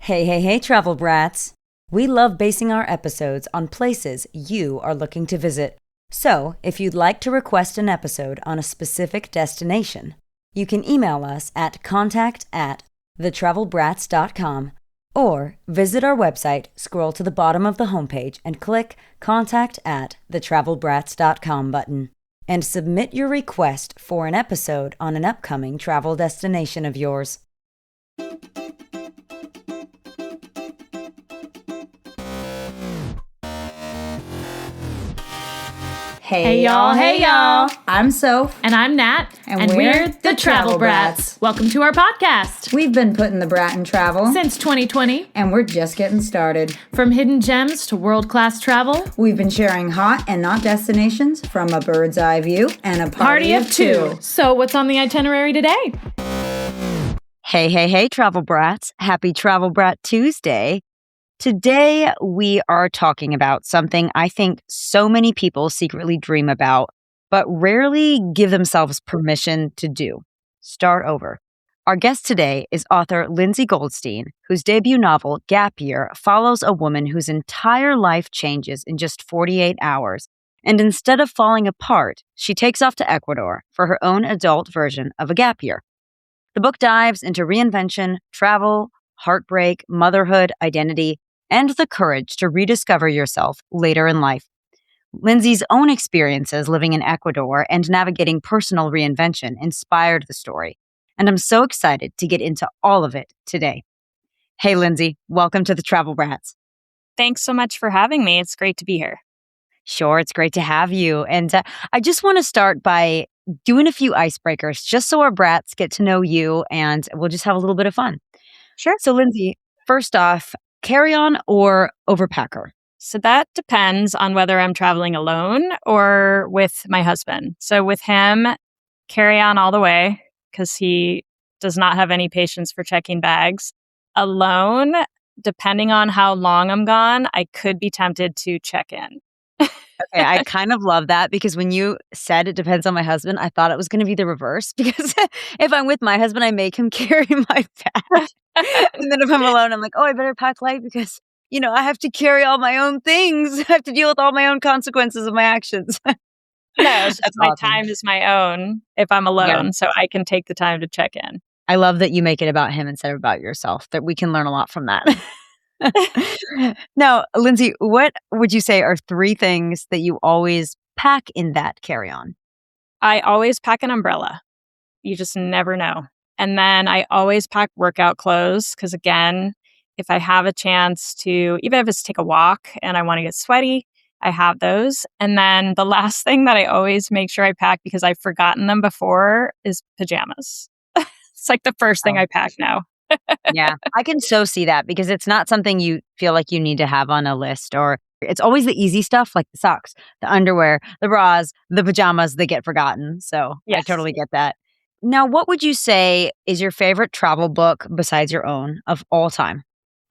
Hey, Travel Brats! We love basing our episodes on places you are looking to visit. So, if you'd like to request an episode on a specific destination, you can email us at contact@thetravelbrats.com or visit our website, scroll to the bottom of the homepage, and click contact@thetravelbrats.com button, and submit your request for an episode on an upcoming travel destination of yours. Hey y'all. I'm Soph. And I'm Nat. And we're the Travel Brats. Welcome to our podcast. We've been putting the brat in travel Since 2020. and we're just getting started. From hidden gems to world-class travel. We've been sharing hot and not destinations from a bird's eye view and a party of two. So what's on the itinerary today? Hey, Travel Brats. Happy Travel Brat Tuesday. Today, we are talking about something I think so many people secretly dream about, but rarely give themselves permission to do. Start over. Our guest today is author Lindsey Goldstein, whose debut novel, Gap Year, follows a woman whose entire life changes in just 48 hours. And instead of falling apart, she takes off to Ecuador for her own adult version of a gap year. The book dives into reinvention, travel, heartbreak, motherhood, identity, and the courage to rediscover yourself later in life. Lindsey's own experiences living in Ecuador and navigating personal reinvention inspired the story, and I'm so excited to get into all of it today. Hey, Lindsey, welcome to the Travel Brats. Thanks so much for having me. It's great to be here. Sure, it's great to have you. And I just want to start by doing a few icebreakers just so our brats get to know you and we'll just have a little bit of fun. Sure. So, Lindsey, first off, carry-on or overpacker? So that depends on whether I'm traveling alone or with my husband. So with him, carry on all the way because he does not have any patience for checking bags. Alone, depending on how long I'm gone, I could be tempted to check in. Okay, I kind of love that because when you said it depends on my husband, I thought it was going to be the reverse because if I'm with my husband, I make him carry my bag. And then if I'm alone, I'm like, oh, I better pack light because, I have to carry all my own things. I have to deal with all my own consequences of my actions. No, it's just my awesome. time is my own if I'm alone, so I can take the time to check in. I love that you make it about him instead of about yourself, that we can learn a lot from that. Now, Lindsey, what would you say are 3 things that you always pack in that carry-on? I always pack an umbrella. You just never know. And then I always pack workout clothes because, again, if I have a chance to, even if it's take a walk and I want to get sweaty, I have those. And then the last thing that I always make sure I pack because I've forgotten them before is pajamas. It's like the first thing I pack now. Yeah, I can so see that because it's not something you feel like you need to have on a list, or it's always the easy stuff like the socks, the underwear, the bras, the pajamas that get forgotten. So Yes. I totally get that. Now, what would you say is your favorite travel book besides your own of all time?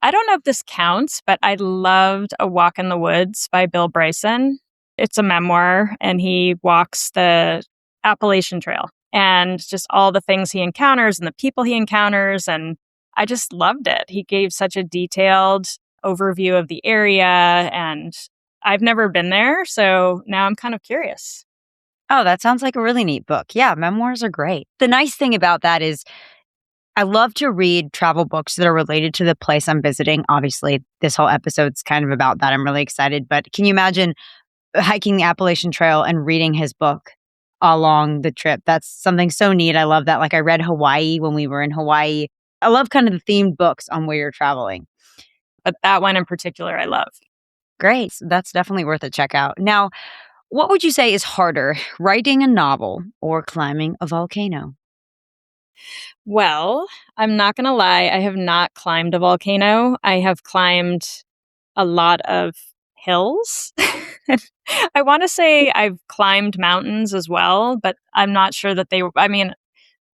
I don't know if this counts, but I loved A Walk in the Woods by Bill Bryson. It's a memoir and he walks the Appalachian Trail and just all the things he encounters and the people he encounters. And I just loved it. He gave such a detailed overview of the area and I've never been there. So now I'm kind of curious. Oh, that sounds like a really neat book. Yeah, memoirs are great. The nice thing about that is I love to read travel books that are related to the place I'm visiting. Obviously, this whole episode's kind of about that. I'm really excited. But can you imagine hiking the Appalachian Trail and reading his book along the trip? That's something so neat. I love that. Like I read Hawaii when we were in Hawaii. I love kind of the themed books on where you're traveling. But that one in particular, I love. Great. So that's definitely worth a check out. Now, what would you say is harder, writing a novel or climbing a volcano? Well, I'm not going to lie. I have not climbed a volcano. I have climbed a lot of hills. I want to say I've climbed mountains as well, but I'm not sure that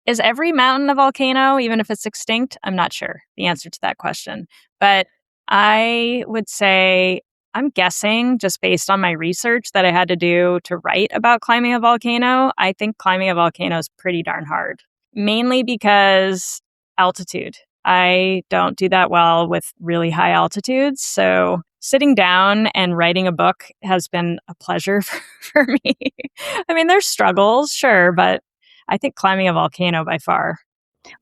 is every mountain a volcano, even if it's extinct? I'm not sure the answer to that question. But I would say, I'm guessing just based on my research that I had to do to write about climbing a volcano, I think climbing a volcano is pretty darn hard. Mainly because altitude. I don't do that well with really high altitudes. So sitting down and writing a book has been a pleasure for me. I mean, there's struggles, sure, but I think climbing a volcano by far.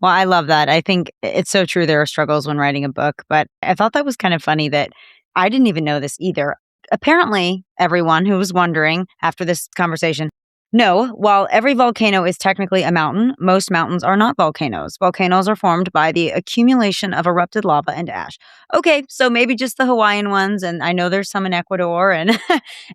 Well, I love that. I think it's so true. There are struggles when writing a book, but I thought that was kind of funny that I didn't even know this either. Apparently, everyone who was wondering after this conversation, no, while every volcano is technically a mountain, most mountains are not volcanoes. Volcanoes are formed by the accumulation of erupted lava and ash. Okay, so maybe just the Hawaiian ones, and I know there's some in Ecuador and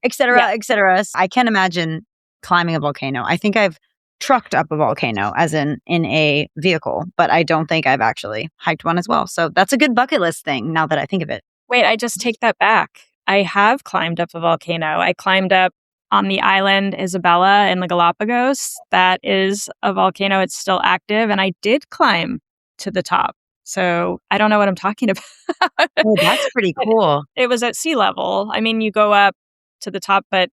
et cetera, et cetera. I can't imagine climbing a volcano. I think I've trucked up a volcano, as in a vehicle, but I don't think I've actually hiked one as well. So that's a good bucket list thing now that I think of it. Wait, I just take that back. I have climbed up a volcano. I climbed up on the island Isabella in the Galapagos. That is a volcano. It's still active. And I did climb to the top. So I don't know what I'm talking about. Oh, that's pretty cool. It was at sea level. I mean, you go up to the top, but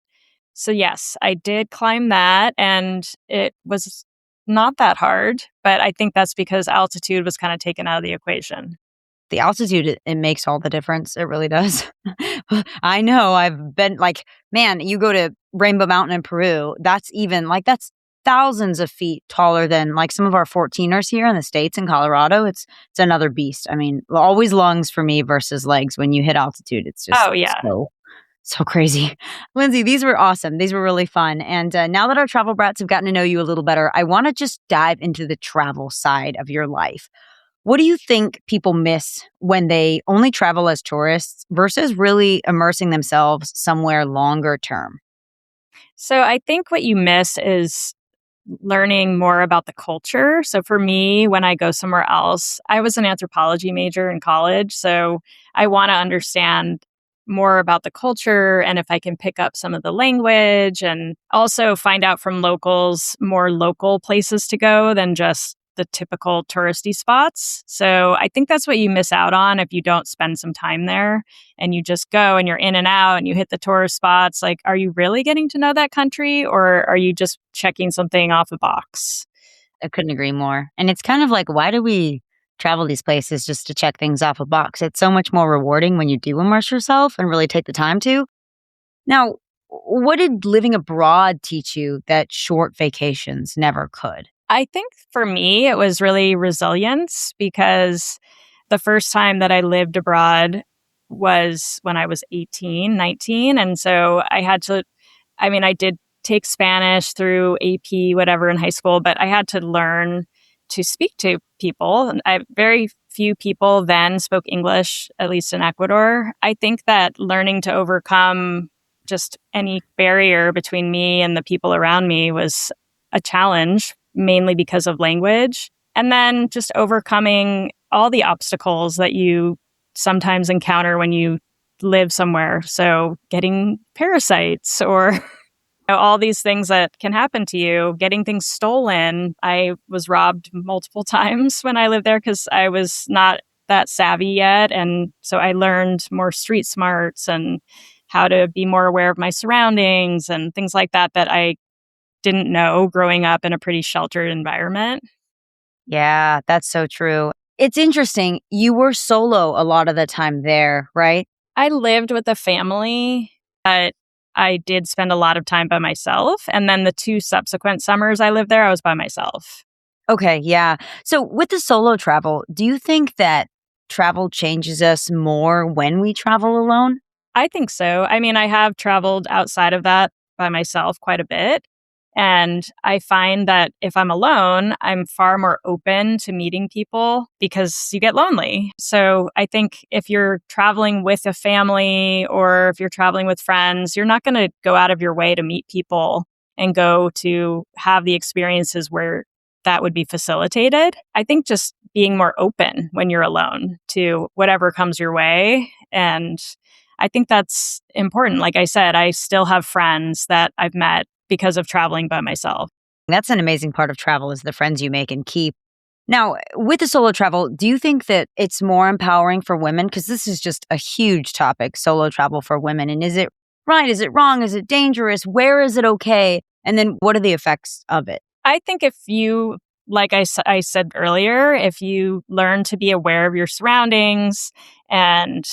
so yes, I did climb that and it was not that hard, but I think that's because altitude was kind of taken out of the equation. The altitude, it makes all the difference. It really does. I know. I've been like, man, you go to Rainbow Mountain in Peru. That's even like, that's thousands of feet taller than like some of our 14ers here in the States in Colorado. It's another beast. I mean, always lungs for me versus legs when you hit altitude. It's just so crazy. Lindsey, these were awesome. These were really fun. And now that our travel brats have gotten to know you a little better, I want to just dive into the travel side of your life. What do you think people miss when they only travel as tourists versus really immersing themselves somewhere longer term? So I think what you miss is learning more about the culture. So for me, when I go somewhere else, I was an anthropology major in college. So I want to understand more about the culture and if I can pick up some of the language and also find out from locals more local places to go than just the typical touristy spots. So I think that's what you miss out on if you don't spend some time there and you just go and you're in and out and you hit the tourist spots. Like, are you really getting to know that country or are you just checking something off a box? I couldn't agree more. And it's kind of like, why do we travel these places just to check things off a box? It's so much more rewarding when you do immerse yourself and really take the time to. Now, what did living abroad teach you that short vacations never could? I think for me, it was really resilience because the first time that I lived abroad was when I was 18, 19. And so I did take Spanish through AP, whatever in high school, but I had to learn to speak to people. Very few people then spoke English, at least in Ecuador. I think that learning to overcome just any barrier between me and the people around me was a challenge, mainly because of language. And then just overcoming all the obstacles that you sometimes encounter when you live somewhere. So getting parasites or all these things that can happen to you, getting things stolen. I was robbed multiple times when I lived there because I was not that savvy yet. And so I learned more street smarts and how to be more aware of my surroundings and things like that I didn't know growing up in a pretty sheltered environment. Yeah, that's so true. It's interesting. You were solo a lot of the time there, right? I lived with a family, but I did spend a lot of time by myself. And then the 2 subsequent summers I lived there, I was by myself. Okay, yeah. So with the solo travel, do you think that travel changes us more when we travel alone? I think so. I mean, I have traveled outside of that by myself quite a bit. And I find that if I'm alone, I'm far more open to meeting people because you get lonely. So I think if you're traveling with a family or if you're traveling with friends, you're not going to go out of your way to meet people and go to have the experiences where that would be facilitated. I think just being more open when you're alone to whatever comes your way. And I think that's important. Like I said, I still have friends that I've met because of traveling by myself. That's an amazing part of travel is the friends you make and keep. Now, with the solo travel, do you think that it's more empowering for women? Because this is just a huge topic, solo travel for women. And is it right? Is it wrong? Is it dangerous? Where is it okay? And then what are the effects of it? I think if you like I said earlier, if you learn to be aware of your surroundings and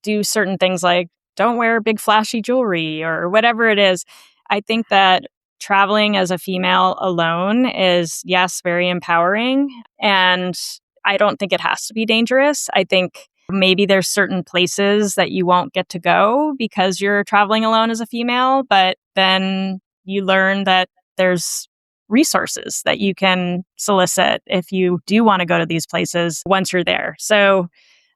do certain things like don't wear big flashy jewelry or whatever it is, I think that traveling as a female alone is, yes, very empowering. And I don't think it has to be dangerous. I think maybe there's certain places that you won't get to go because you're traveling alone as a female, but then you learn that there's resources that you can solicit if you do want to go to these places once you're there. So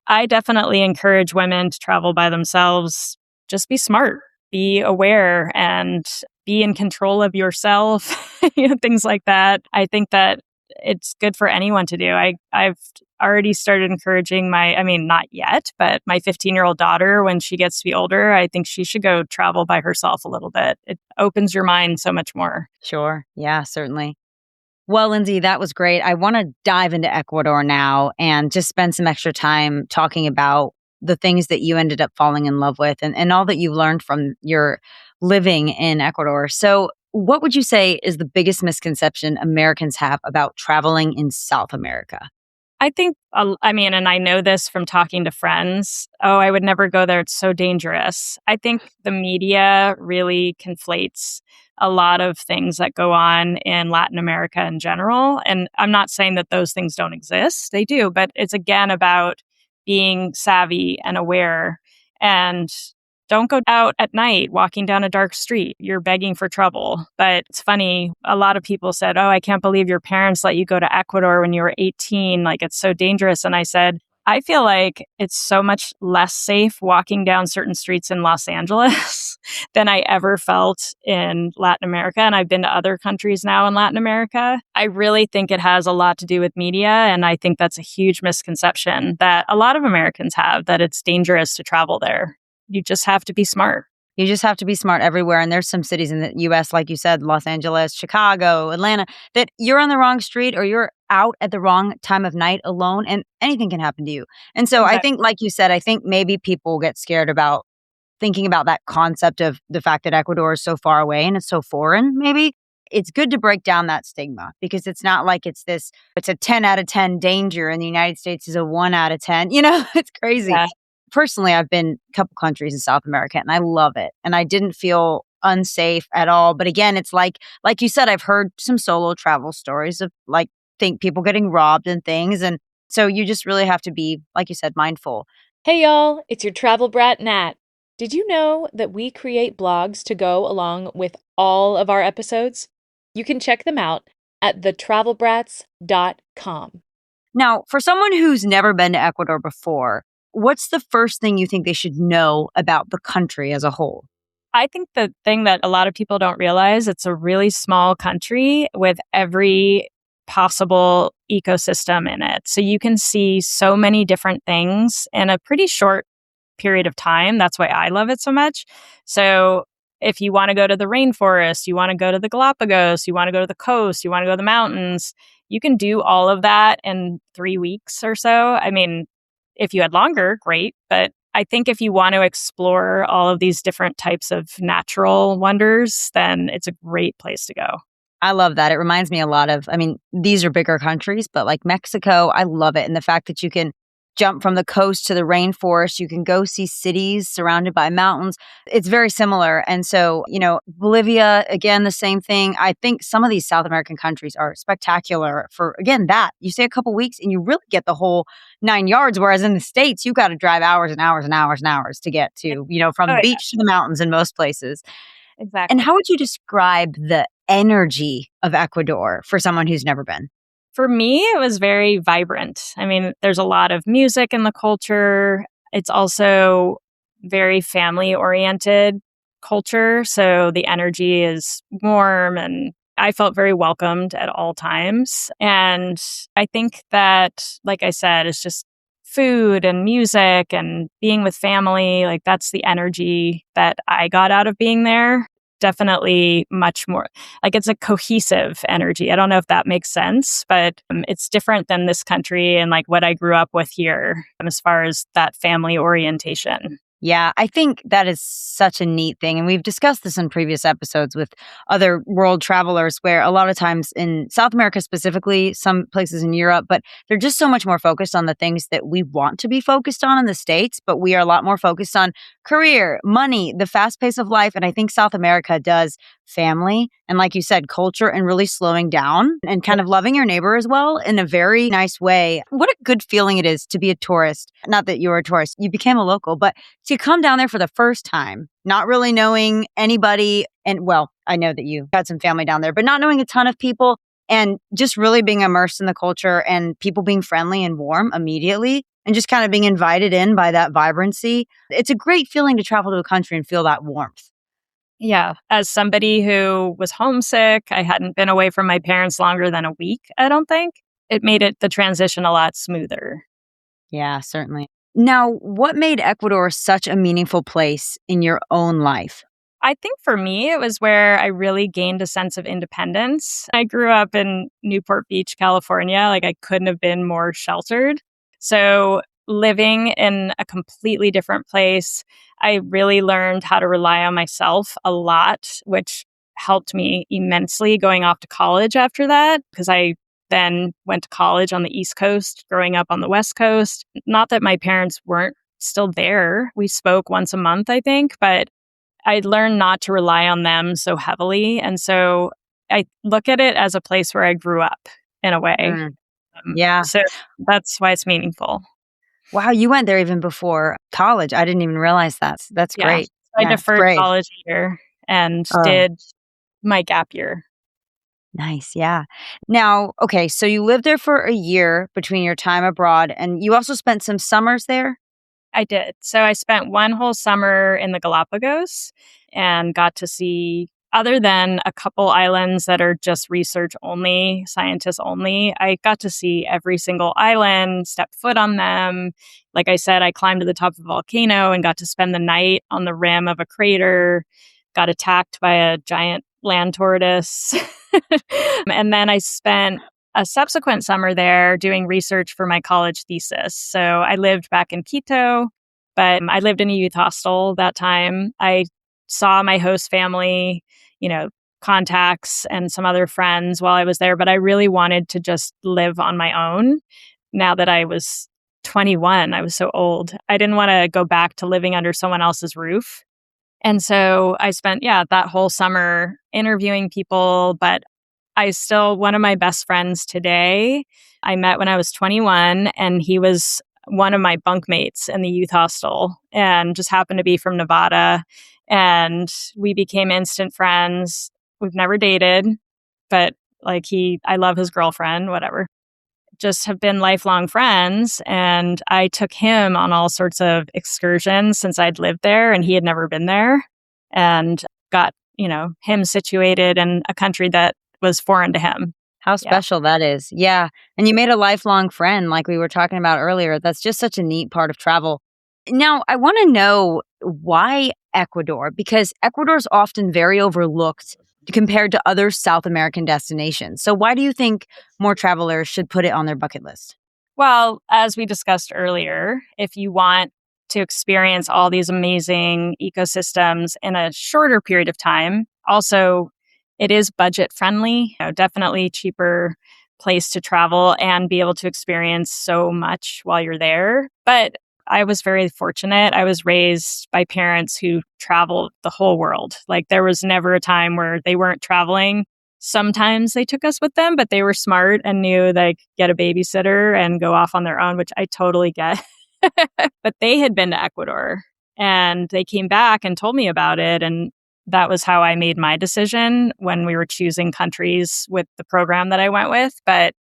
I definitely encourage women to travel by themselves. Just be smart, be aware, and be in control of yourself, things like that. I think that it's good for anyone to do. I've already started encouraging not yet, but my 15-year-old daughter, when she gets to be older, I think she should go travel by herself a little bit. It opens your mind so much more. Sure. Yeah, certainly. Well, Lindsey, that was great. I want to dive into Ecuador now and just spend some extra time talking about the things that you ended up falling in love with and all that you learned from your living in Ecuador. So, what would you say is the biggest misconception Americans have about traveling in South America? I think, and I know this from talking to friends. Oh, I would never go there. It's so dangerous. I think the media really conflates a lot of things that go on in Latin America in general. And I'm not saying that those things don't exist. They do, but it's again about being savvy and aware. And don't go out at night walking down a dark street. You're begging for trouble. But it's funny, a lot of people said, oh, I can't believe your parents let you go to Ecuador when you were 18. Like, it's so dangerous. And I said, I feel like it's so much less safe walking down certain streets in Los Angeles than I ever felt in Latin America. And I've been to other countries now in Latin America. I really think it has a lot to do with media. And I think that's a huge misconception that a lot of Americans have, that it's dangerous to travel there. You just have to be smart. You just have to be smart everywhere. And there's some cities in the US, like you said, Los Angeles, Chicago, Atlanta, that you're on the wrong street or you're out at the wrong time of night alone and anything can happen to you. And so I think, like you said, I think maybe people get scared about thinking about that concept of the fact that Ecuador is so far away and it's so foreign, maybe. It's good to break down that stigma because it's not like it's a 10 out of 10 danger and the United States is a 1 out of 10. It's crazy. Yeah. Personally, I've been a couple countries in South America and I love it. And I didn't feel unsafe at all. But again, it's like you said, I've heard some solo travel stories of think people getting robbed and things. And so you just really have to be, like you said, mindful. Hey y'all, it's your travel brat Nat. Did you know that we create blogs to go along with all of our episodes? You can check them out at thetravelbrats.com. Now, for someone who's never been to Ecuador before, what's the first thing you think they should know about the country as a whole? I think the thing that a lot of people don't realize, it's a really small country with every possible ecosystem in it. So you can see so many different things in a pretty short period of time. That's why I love it so much. So if you want to go to the rainforest, you want to go to the Galapagos, you want to go to the coast, you want to go to the mountains, you can do all of that in 3 weeks or so. I mean, if you had longer, great. But I think if you want to explore all of these different types of natural wonders, then it's a great place to go. I love that. It reminds me a lot of, these are bigger countries, but like Mexico, I love it. And the fact that you can jump from the coast to the rainforest, you can go see cities surrounded by mountains. It's very similar. And so, Bolivia, again, the same thing. I think some of these South American countries are spectacular for, again, that. You stay a couple weeks and you really get the whole 9 yards. Whereas in the States, you got to drive hours and hours and hours and hours to get to, from the beach to the mountains in most places. Exactly. And how would you describe the energy of Ecuador for someone who's never been? For me, it was very vibrant. I mean, there's a lot of music in the culture. It's also very family-oriented culture. So the energy is warm and I felt very welcomed at all times. And I think that, like I said, it's just food and music and being with family. Like, that's the energy that I got out of being there. Definitely much more like it's a cohesive energy. I don't know if that makes sense, but it's different than this country and like what I grew up with here as far as that family orientation. Yeah, I think that is such a neat thing. And we've discussed this in previous episodes with other world travelers, where a lot of times in South America specifically, some places in Europe, but they're just so much more focused on the things that we want to be focused on in the States. But we are a lot more focused on career, money, the fast pace of life. And I think South America does family and, like you said, culture and really slowing down and kind of loving your neighbor as well in a very nice way. What a good feeling it is to be a tourist. Not that you were a tourist, you became a local, but to come down there for the first time, not really knowing anybody. And well, I know that you had some family down there, but not knowing a ton of people and just really being immersed in the culture and people being friendly and warm immediately and just kind of being invited in by that vibrancy. It's a great feeling to travel to a country and feel that warmth. Yeah. As somebody who was homesick, I hadn't been away from my parents longer than a week, I don't think. It made the transition a lot smoother. Yeah, certainly. Now, what made Ecuador such a meaningful place in your own life? I think for me, it was where I really gained a sense of independence. I grew up in Newport Beach, California. Like, I couldn't have been more sheltered. So, living in a completely different place, I really learned how to rely on myself a lot, which helped me immensely going off to college after that, because I then went to college on the East Coast, growing up on the West Coast. Not that my parents weren't still there. We spoke once a month, I think, but I learned not to rely on them so heavily. And so I look at it as a place where I grew up in a way. Mm, yeah. So that's why it's meaningful. Wow, you went there even before college. I didn't even realize that. That's Yeah. great. I Yeah, it's deferred brave. college year and Oh, did my gap year. nice. Yeah. Now, okay, so you lived there for a year between your time abroad, and you also spent some summers there? I did. So I spent one whole summer in the Galapagos and got to see, other than a couple islands that are just research only, scientists only, I got to see every single island, step foot on them. Like I said, I climbed to the top of a volcano and got to spend the night on the rim of a crater, got attacked by a giant land tortoise. And then I spent a subsequent summer there doing research for my college thesis. So I lived back in Quito, but I lived in a youth hostel that time. I saw my host family, you know, contacts and some other friends while I was there, but I really wanted to just live on my own now that I was 21. I was so old. I didn't want to go back to living under someone else's roof. And so I spent, that whole summer interviewing people, but one of my best friends today, I met when I was 21, and he was one of my bunkmates in the youth hostel and just happened to be from Nevada. And we became instant friends. We've never dated, but I love his girlfriend, whatever. Just have been lifelong friends. And I took him on all sorts of excursions since I'd lived there and he had never been there, and got, him situated in a country that was foreign to him. How Yeah. special that is. Yeah. And you made a lifelong friend, like we were talking about earlier. That's just such a neat part of travel. Now, I want to know why Ecuador, because Ecuador is often very overlooked compared to other South American destinations. So, why do you think more travelers should put it on their bucket list? Well, as we discussed earlier, if you want to experience all these amazing ecosystems in a shorter period of time, also, it is budget friendly, definitely cheaper place to travel and be able to experience so much while you're there. But I was very fortunate. I was raised by parents who traveled the whole world. Like, there was never a time where they weren't traveling. Sometimes they took us with them, but they were smart and knew they could get a babysitter and go off on their own, which I totally get. But they had been to Ecuador and they came back and told me about it. And that was how I made my decision when we were choosing countries with the program that I went with. But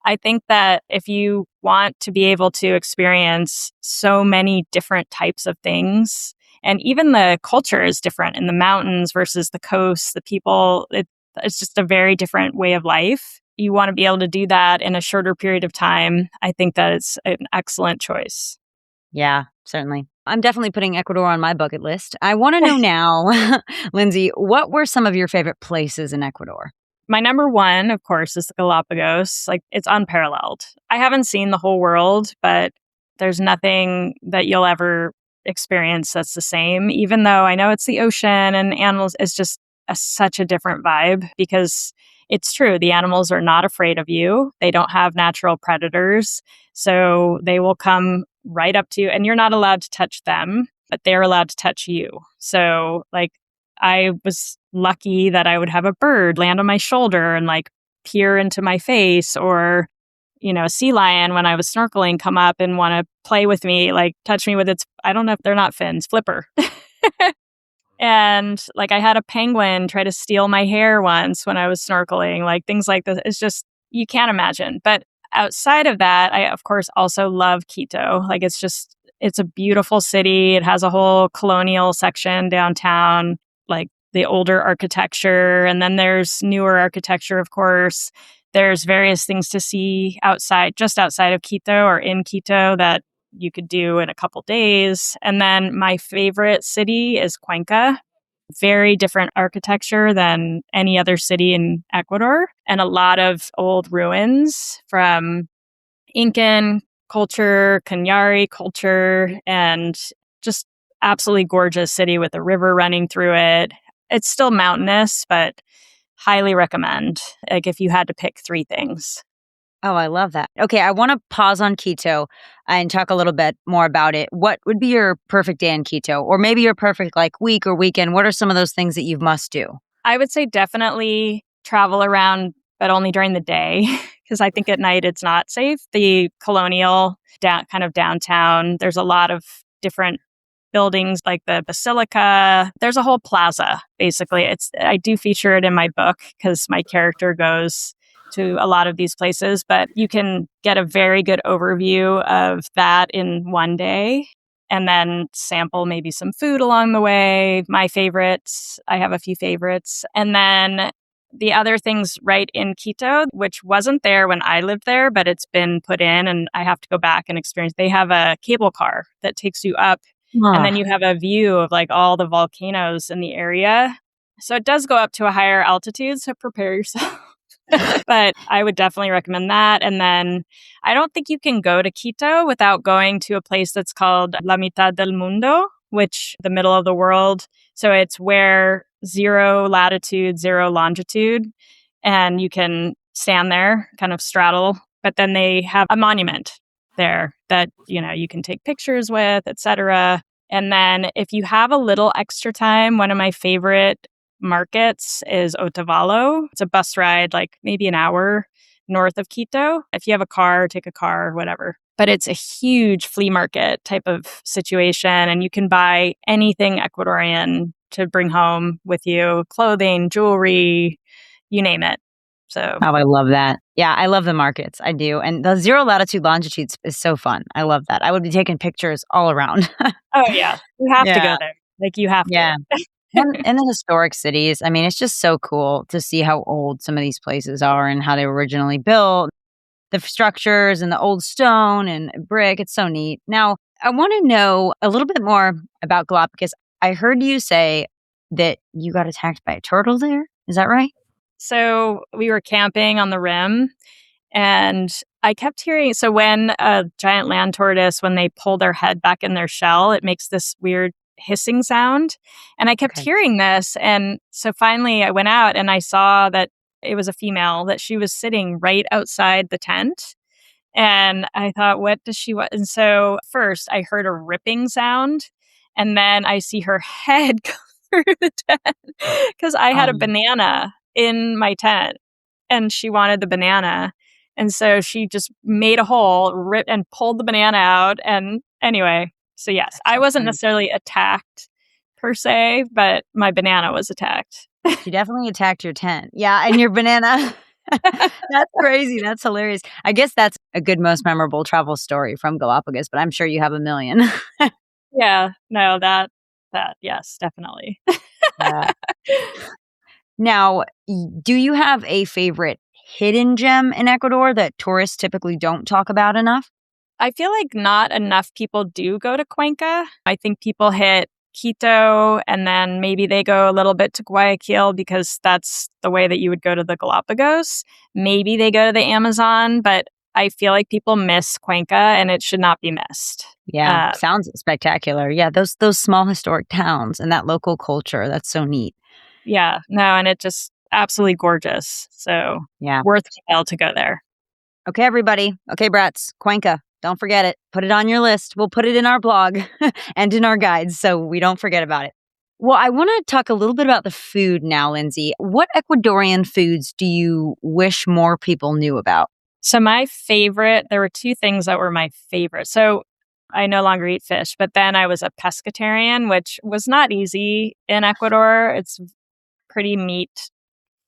I think that if you want to be able to experience so many different types of things, and even the culture is different in the mountains versus the coast, the people, it's just a very different way of life. You want to be able to do that in a shorter period of time. I think that it's an excellent choice. Yeah, certainly. I'm definitely putting Ecuador on my bucket list. I want to know now, Lindsay, what were some of your favorite places in Ecuador? My number one, of course, is the Galapagos. Like, it's unparalleled. I haven't seen the whole world, but there's nothing that you'll ever experience that's the same, even though I know it's the ocean and animals. It's just such a different vibe because it's true. The animals are not afraid of you. They don't have natural predators. So they will come right up to you and you're not allowed to touch them, but they're allowed to touch you. So like I was lucky that I would have a bird land on my shoulder and like peer into my face, or a sea lion when I was snorkeling come up and want to play with me, like touch me with its, I don't know if they're not fins, flipper. And like I had a penguin try to steal my hair once when I was snorkeling, like things like this. It's just, you can't imagine. But outside of that, I of course also love Quito. Like it's a beautiful city. It has a whole colonial section downtown, like the older architecture. And then there's newer architecture, of course. There's various things to see just outside of Quito or in Quito that you could do in a couple days. And then my favorite city is Cuenca. Very different architecture than any other city in Ecuador, and a lot of old ruins from Incan culture, Cañari culture, and just absolutely gorgeous city with a river running through it. It's still mountainous, but highly recommend, like if you had to pick 3 things. Oh, I love that. Okay, I want to pause on Quito and talk a little bit more about it. What would be your perfect day in Quito? Or maybe your perfect like week or weekend? What are some of those things that you must do? I would say definitely travel around, but only during the day, because I think at night it's not safe. The colonial kind of downtown, there's a lot of different buildings like the Basilica. There's a whole plaza, basically. I do feature it in my book because my character goes to a lot of these places, but you can get a very good overview of that in one day and then sample maybe some food along the way. My favorites, I have a few favorites. And then the other things right in Quito, which wasn't there when I lived there, but it's been put in and I have to go back and experience. They have a cable car that takes you up and then you have a view of like all the volcanoes in the area. So it does go up to a higher altitude, so prepare yourself. But I would definitely recommend that. And then I don't think you can go to Quito without going to a place that's called La Mitad del Mundo, which the middle of the world. So it's where 0 latitude, 0 longitude, and you can stand there, kind of straddle. But then they have a monument there that, you can take pictures with, etc. And then if you have a little extra time, one of my favorite markets is Otavalo. It's a bus ride, like maybe an hour north of Quito. If you have a car, take a car, whatever. But it's a huge flea market type of situation, and you can buy anything Ecuadorian to bring home with you, clothing, jewelry, you name it. So, oh, I love that. Yeah, I love the markets. I do. And the 0 latitude longitudes is so fun. I love that. I would be taking pictures all around. Oh, yeah. You have to Yeah. go there. Like, you have Yeah. to. And the historic cities. I mean, it's just so cool to see how old some of these places are and how they were originally built. The structures and the old stone and brick. It's so neat. Now, I want to know a little bit more about Galapagos. I heard you say that you got attacked by a turtle there. Is that right? So we were camping on the rim and I kept hearing, so when a giant land tortoise, when they pull their head back in their shell, it makes this weird hissing sound. And I kept hearing this. And so finally I went out and I saw that it was a female, that she was sitting right outside the tent. And I thought, what does she want? And so first I heard a ripping sound. And then I see her head go through the tent because I had a banana in my tent and she wanted the banana. And so she just made a hole, ripped and pulled the banana out. And anyway, so yes, I wasn't necessarily attacked per se, but my banana was attacked. She definitely attacked your tent. Yeah, and your banana. That's crazy. That's hilarious. I guess that's a good, most memorable travel story from Galapagos, but I'm sure you have a million. Yeah, no, that, yes, definitely. Yeah. Now, do you have a favorite hidden gem in Ecuador that tourists typically don't talk about enough? I feel like not enough people do go to Cuenca. I think people hit Quito and then maybe they go a little bit to Guayaquil because that's the way that you would go to the Galapagos. Maybe they go to the Amazon, but I feel like people miss Cuenca and it should not be missed. Yeah, sounds spectacular. Yeah, those small historic towns and that local culture, that's so neat. Yeah, no, and it just absolutely gorgeous. So Yeah. worthwhile to go there. Okay, everybody. Okay, Brats, Cuenca. Don't forget it. Put it on your list. We'll put it in our blog and in our guides so we don't forget about it. Well, I want to talk a little bit about the food now, Lindsay. What Ecuadorian foods do you wish more people knew about? So my favorite, there were two things that were my favorite. So I no longer eat fish, but then I was a pescatarian, which was not easy in Ecuador. It's pretty meat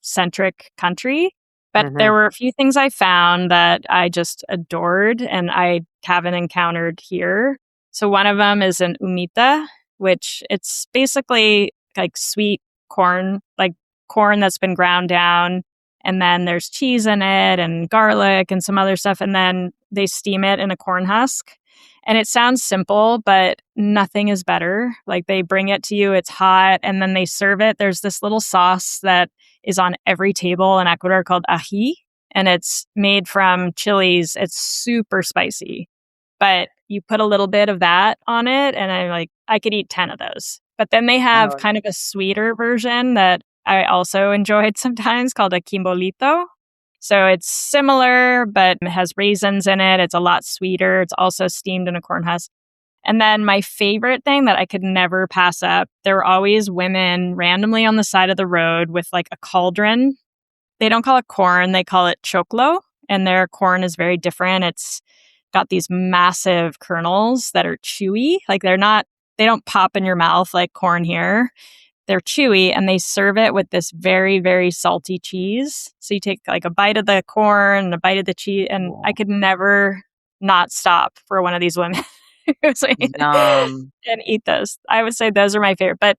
centric country. But there were a few things I found that I just adored and I haven't encountered here. So one of them is an humita, which it's basically like sweet corn, like corn that's been ground down. And then there's cheese in it and garlic and some other stuff. And then they steam it in a corn husk. And it sounds simple, but nothing is better. Like they bring it to you, it's hot, and then they serve it. There's this little sauce that is on every table in Ecuador called ají, and it's made from chilies. It's super spicy, but you put a little bit of that on it, and I could eat 10 of those. But then they have kind of a sweeter version that I also enjoyed sometimes called a quimbolito. So it's similar, but it has raisins in it. It's a lot sweeter. It's also steamed in a corn husk. And then my favorite thing that I could never pass up, there were always women randomly on the side of the road with like a cauldron. They don't call it corn, they call it choclo. And their corn is very different. It's got these massive kernels that are chewy. Like they don't pop in your mouth like corn here. They're chewy and they serve it with this very, very salty cheese. So you take like a bite of the corn, a bite of the cheese, and I could never not stop for one of these women and eat those. I would say those are my favorite. But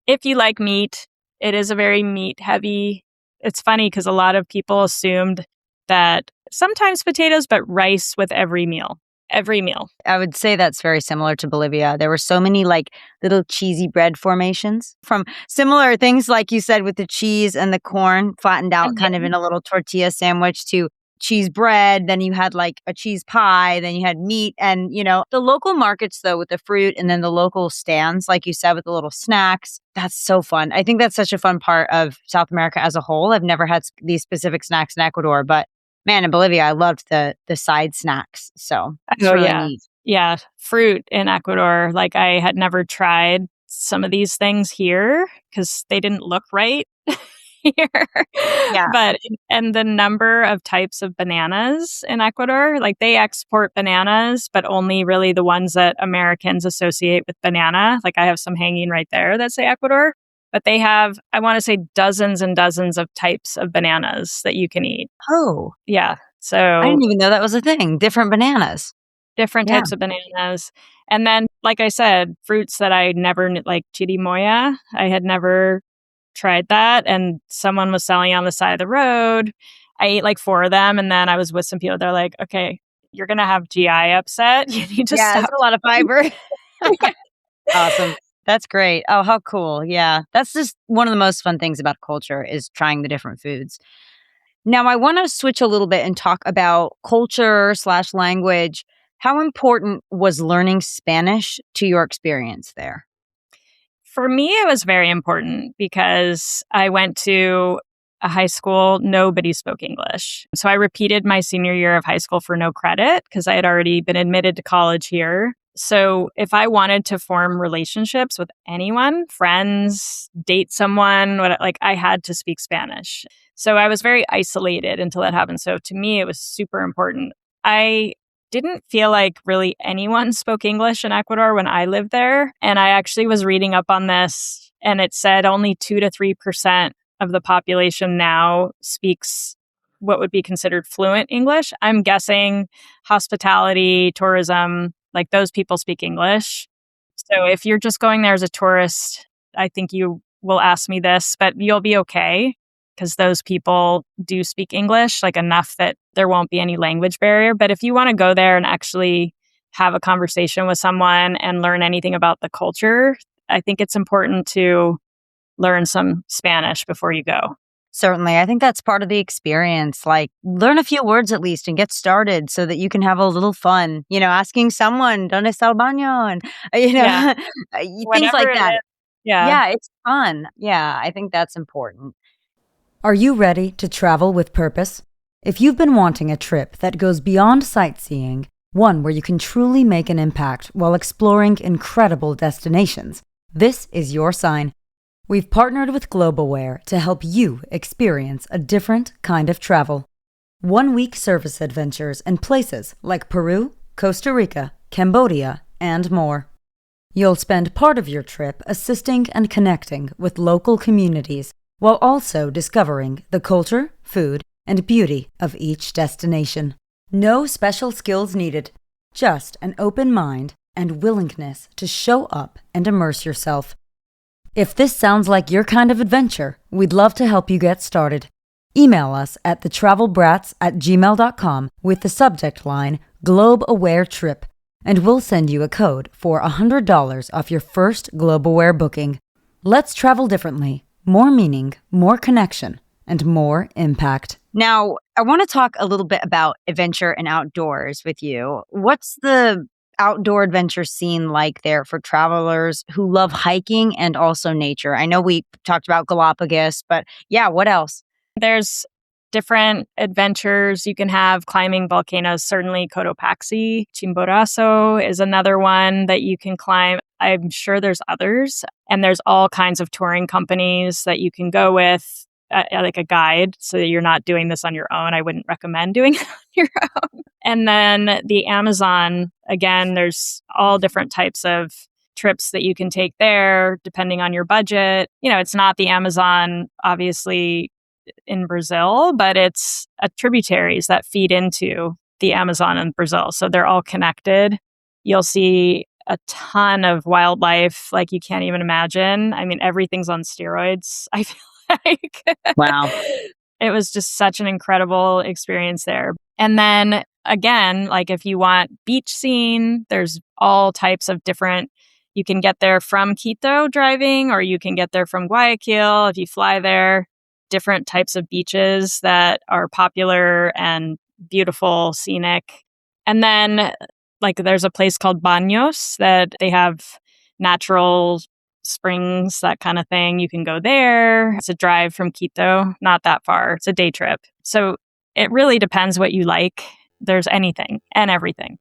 if you like meat, it is a very meat heavy. It's funny because a lot of people assumed that sometimes potatoes, but rice with every meal. Every meal. I would say that's very similar to Bolivia. There were so many like little cheesy bread formations from similar things, like you said, with the cheese and the corn flattened out kind of in a little tortilla sandwich to cheese bread. Then you had like a cheese pie, then you had meat. And, the local markets, though, with the fruit and then the local stands, like you said, with the little snacks. That's so fun. I think that's such a fun part of South America as a whole. I've never had these specific snacks in Ecuador, but man, in Bolivia, I loved the side snacks. So it's really neat. Yeah. Fruit in Ecuador. Like I had never tried some of these things here because they didn't look right here. Yeah. And the number of types of bananas in Ecuador, like they export bananas, but only really the ones that Americans associate with banana. Like I have some hanging right there that say Ecuador. But they have, I want to say, dozens and dozens of types of bananas that you can eat. Oh. Yeah. So I didn't even know that was a thing. Different bananas. Different types of bananas. And then, like I said, fruits that I never, like chirimoya, I had never tried that. And someone was selling on the side of the road. I ate like 4 of them. And then I was with some people. They're like, okay, you're going to have GI upset. You need to stop. That's a lot of fiber. Awesome. That's great. Oh, how cool. Yeah. That's just one of the most fun things about culture is trying the different foods. Now, I want to switch a little bit and talk about culture/language. How important was learning Spanish to your experience there? For me, it was very important because I went to a high school, nobody spoke English. So I repeated my senior year of high school for no credit because I had already been admitted to college here. So if I wanted to form relationships with anyone, friends, date someone, I had to speak Spanish. So I was very isolated until that happened. So to me, it was super important. I didn't feel like really anyone spoke English in Ecuador when I lived there. And I actually was reading up on this, and it said only 2 to 3% of the population now speaks what would be considered fluent English. I'm guessing hospitality, tourism, like those people speak English. So if you're just going there as a tourist, I think you will ask me this, but you'll be okay because those people do speak English, like enough that there won't be any language barrier. But if you want to go there and actually have a conversation with someone and learn anything about the culture, I think it's important to learn some Spanish before you go. Certainly. I think that's part of the experience. Like, learn a few words at least and get started so that you can have a little fun, asking someone, ¿Dónde está el baño? And, Yeah, things whatever like it that. is. Yeah. Yeah, it's fun. Yeah, I think that's important. Are you ready to travel with purpose? If you've been wanting a trip that goes beyond sightseeing, one where you can truly make an impact while exploring incredible destinations, this is your sign. We've partnered with Globalware to help you experience a different kind of travel. 1-week service adventures in places like Peru, Costa Rica, Cambodia, and more. You'll spend part of your trip assisting and connecting with local communities while also discovering the culture, food, and beauty of each destination. No special skills needed, just an open mind and willingness to show up and immerse yourself. If this sounds like your kind of adventure, we'd love to help you get started. Email us at thetravelbrats@gmail.com with the subject line Globe Aware Trip, and we'll send you a code for $100 off your first Globalware booking. Let's travel differently. More meaning, more connection, and more impact. Now, I want to talk a little bit about adventure and outdoors with you. What's the outdoor adventure scene like there for travelers who love hiking and also nature? I know we talked about Galapagos, but yeah, what else? There's different adventures you can have climbing volcanoes. Certainly Cotopaxi, Chimborazo is another one that you can climb. I'm sure there's others. And there's all kinds of touring companies that you can go with, like a guide, so that you're not doing this on your own. I wouldn't recommend doing it on your own. And then the Amazon, again, there's all different types of trips that you can take there depending on your budget. It's not the Amazon, obviously, in Brazil, but it's tributaries that feed into the Amazon in Brazil. So they're all connected. You'll see a ton of wildlife like you can't even imagine. I mean, everything's on steroids, I feel like. Wow. It was just such an incredible experience there. And then again, like if you want beach scene, there's all types of different. You can get there from Quito driving, or you can get there from Guayaquil if you fly there. Different types of beaches that are popular and beautiful, scenic. And then like there's a place called Baños that they have natural springs, that kind of thing. You can go there. It's a drive from Quito, not that far. It's a day trip. So it really depends what you like. There's anything and everything.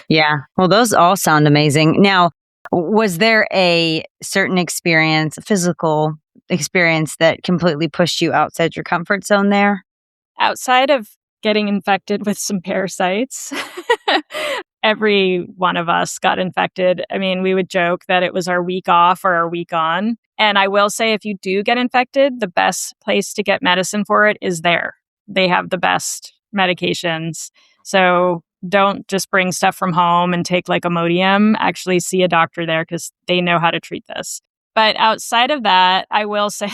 Yeah. Well, those all sound amazing. Now, was there a certain experience, a physical experience that completely pushed you outside your comfort zone there? Outside of getting infected with some parasites, every one of us got infected. I mean, we would joke that it was our week off or our week on. And I will say, if you do get infected, the best place to get medicine for it is there. They have the best medications. So don't just bring stuff from home and take like Imodium. Actually see a doctor there because they know how to treat this. But outside of that, I will say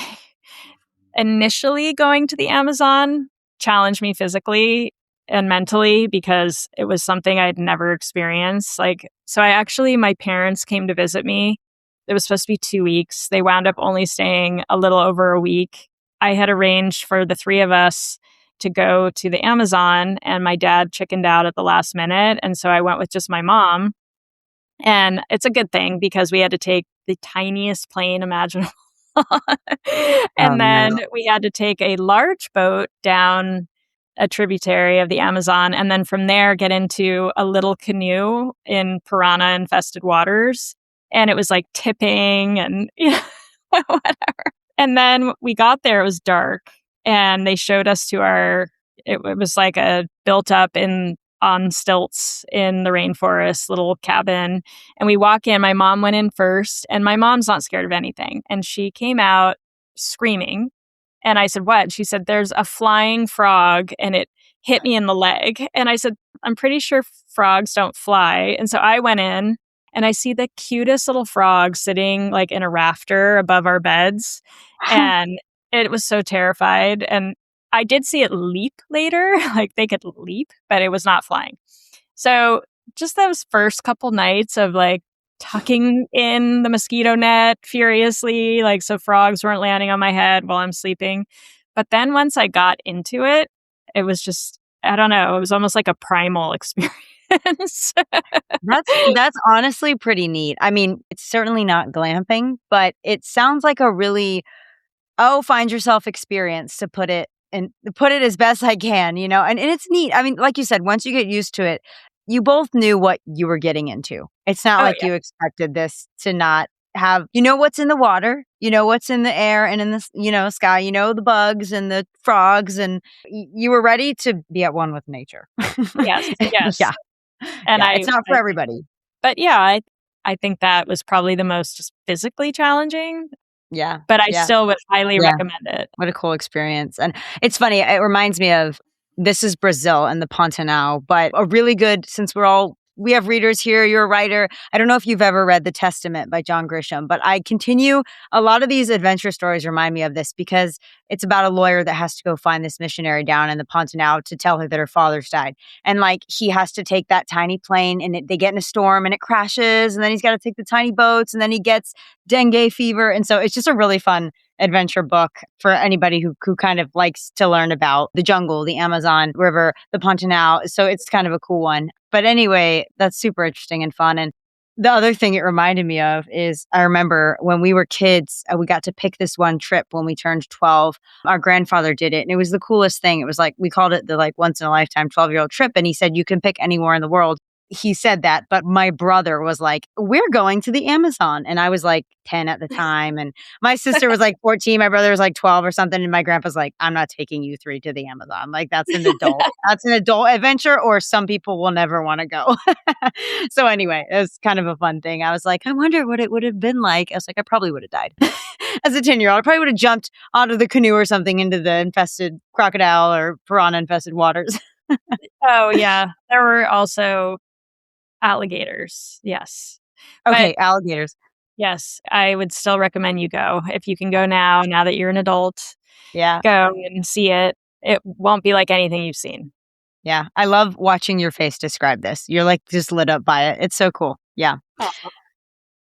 initially going to the Amazon challenged me physically and mentally because it was something I'd never experienced. My parents came to visit me. It was supposed to be 2 weeks. They wound up only staying a little over a week. I had arranged for the three of us to go to the Amazon, and my dad chickened out at the last minute. And so I went with just my mom. And it's a good thing because we had to take the tiniest plane imaginable. And then we had to take a large boat down a tributary of the Amazon. And then from there, get into a little canoe in piranha infested waters. And it was like tipping and whatever. And then we got there, it was dark. And they showed us to it was like a built up on stilts in the rainforest, little cabin. And we walk in, my mom went in first, and my mom's not scared of anything. And she came out screaming. And I said, what? She said, there's a flying frog and it hit me in the leg. And I said, I'm pretty sure frogs don't fly. And so I went in and I see the cutest little frog sitting like in a rafter above our beds. And it was so terrified. And I did see it leap later, like they could leap, but it was not flying. So just those first couple nights of like tucking in the mosquito net furiously, like so frogs weren't landing on my head while I'm sleeping. But then once I got into it, it was just, I don't know, it was almost like a primal experience. That's honestly pretty neat. I mean, it's certainly not glamping, but it sounds like a really find yourself experience to put it as best I can, and it's neat. I mean, like you said, once you get used to it, you both knew what you were getting into. It's not Oh, like yeah. you expected this to not have, what's in the water, what's in the air and in the, sky, the bugs and the frogs, and you were ready to be at one with nature. Yes, yes. Yeah. And Yeah. It's not for I everybody. but yeah, I think that was probably the most just physically challenging, Yeah. but I Yeah. still would highly Yeah. recommend it. What a cool experience. And it's funny, it reminds me of this is Brazil and the Pantanal, but a really good, since we have readers here, you're a writer. I don't know if you've ever read The Testament by John Grisham, but a lot of these adventure stories remind me of this because it's about a lawyer that has to go find this missionary down in the Pantanal to tell her that her father's died. And like he has to take that tiny plane and they get in a storm and it crashes. And then he's got to take the tiny boats and then he gets dengue fever. And so it's just a really fun adventure book for anybody who kind of likes to learn about the jungle, the Amazon River, the Pantanal. So it's kind of a cool one. But anyway, that's super interesting and fun. And the other thing it reminded me of is I remember when we were kids, we got to pick this one trip when we turned 12. Our grandfather did it and it was the coolest thing. It was like, we called it the like once in a lifetime 12-year-old trip. And he said, you can pick anywhere in the world. He said that, but my brother was like, we're going to the Amazon. And I was like 10 at the time. And my sister was like 14. My brother was like 12 or something. And my grandpa's like, I'm not taking you three to the Amazon. Like that's an adult adventure, or some people will never want to go. So anyway, it was kind of a fun thing. I was like, I wonder what it would have been like. I was like, I probably would have died as a 10-year-old. I probably would have jumped onto the canoe or something into the infested crocodile or piranha infested waters. Oh, yeah. There were also alligators. Yes. Okay, But alligators. yes, I would still recommend you go. If you can go now that you're an adult, Yeah. go and see it. It won't be like anything you've seen. Yeah. I love watching your face describe this. You're like just lit up by it. It's so cool. Yeah. Oh.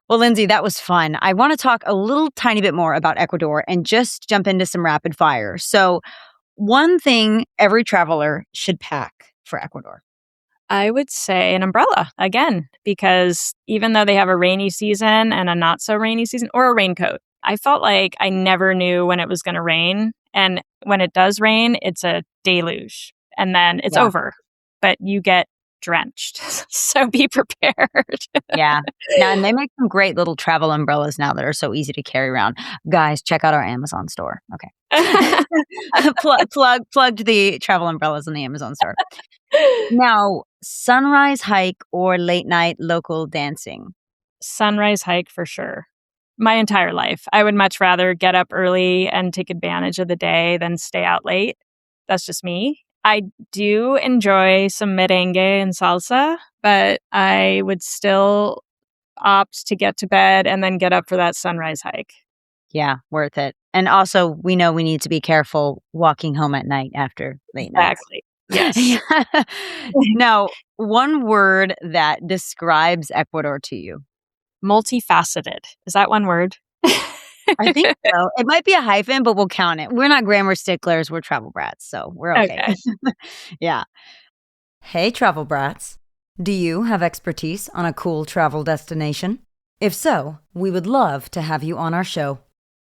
Well, Lindsey, that was fun. I want to talk a little tiny bit more about Ecuador and just jump into some rapid fire. So, one thing every traveler should pack for Ecuador. I would say an umbrella again, because even though they have a rainy season and a not so rainy season, or a raincoat, I felt like I never knew when it was going to rain. And when it does rain, it's a deluge and then it's over, but you get drenched. So be prepared. Yeah. Now, and they make some great little travel umbrellas now that are so easy to carry around. Guys, check out our Amazon store. Okay. Plugged the travel umbrellas in the Amazon store. Now, sunrise hike or late night local dancing? Sunrise hike for sure. My entire life. I would much rather get up early and take advantage of the day than stay out late. That's just me. I do enjoy some merengue and salsa, but I would still opt to get to bed and then get up for that sunrise hike. Yeah, worth it. And also, we know we need to be careful walking home at night after late nights. Exactly. Yes. Now, one word that describes Ecuador to you. Multifaceted. Is that one word? I think so. It might be a hyphen, but we'll count it. We're not grammar sticklers. We're travel brats, so we're okay. Yeah. Hey, travel brats. Do you have expertise on a cool travel destination? If so, we would love to have you on our show.